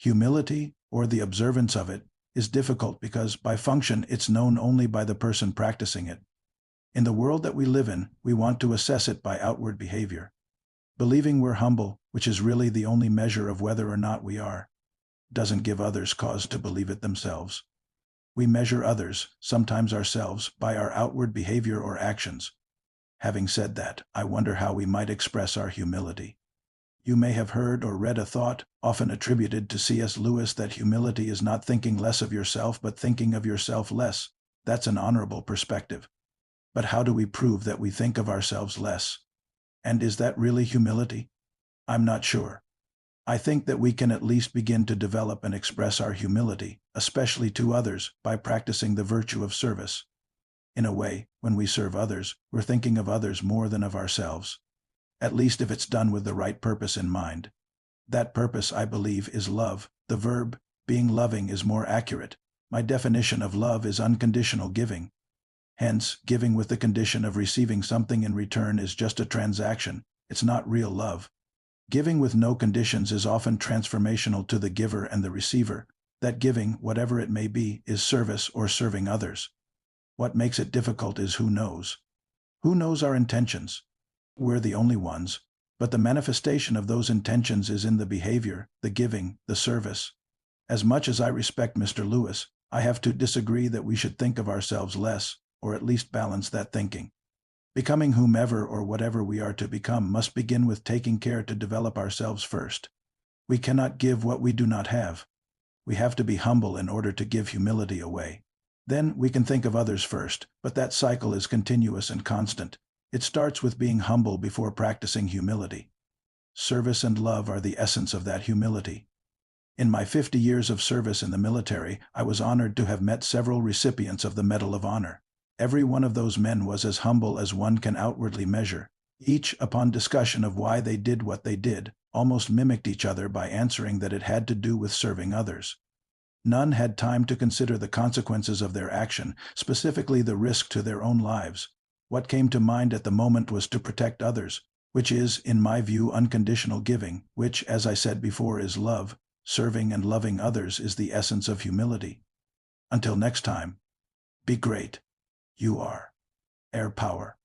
Humility, or the observance of it, is difficult because, by function, it's known only by the person practicing it. In the world that we live in, we want to assess it by outward behavior. Believing we're humble, which is really the only measure of whether or not we are, doesn't give others cause to believe it themselves. We measure others, sometimes ourselves, by our outward behavior or actions. Having said that, I wonder how we might express our humility. You may have heard or read a thought, often attributed to C.S. Lewis, that humility is not thinking less of yourself but thinking of yourself less. That's an honorable perspective. But how do we prove that we think of ourselves less? And is that really humility? I'm not sure. I think that we can at least begin to develop and express our humility, especially to others, by practicing the virtue of service. In a way, when we serve others, we're thinking of others more than of ourselves. At least if it's done with the right purpose in mind. That purpose, I believe, is love. The verb, being loving, is more accurate. My definition of love is unconditional giving. Hence, giving with the condition of receiving something in return is just a transaction. It's not real love. Giving with no conditions is often transformational to the giver and the receiver. That giving, whatever it may be, is service or serving others. What makes it difficult is who knows. Who knows our intentions? We're the only ones, but the manifestation of those intentions is in the behavior, the giving, the service. As much as I respect Mr. Lewis, I have to disagree that we should think of ourselves less, or at least balance that thinking. Becoming whomever or whatever we are to become must begin with taking care to develop ourselves first. We cannot give what we do not have. We have to be humble in order to give humility away. Then we can think of others first, but that cycle is continuous and constant. It starts with being humble before practicing humility. Service and love are the essence of that humility. In my 50 years of service in the military, I was honored to have met several recipients of the Medal of Honor. Every one of those men was as humble as one can outwardly measure. Each, upon discussion of why they did what they did, almost mimicked each other by answering that it had to do with serving others. None had time to consider the consequences of their action, specifically the risk to their own lives. What came to mind at the moment was to protect others, which is, in my view, unconditional giving, which, as I said before, is love. Serving and loving others is the essence of humility. Until next time, be great. You are Air Power.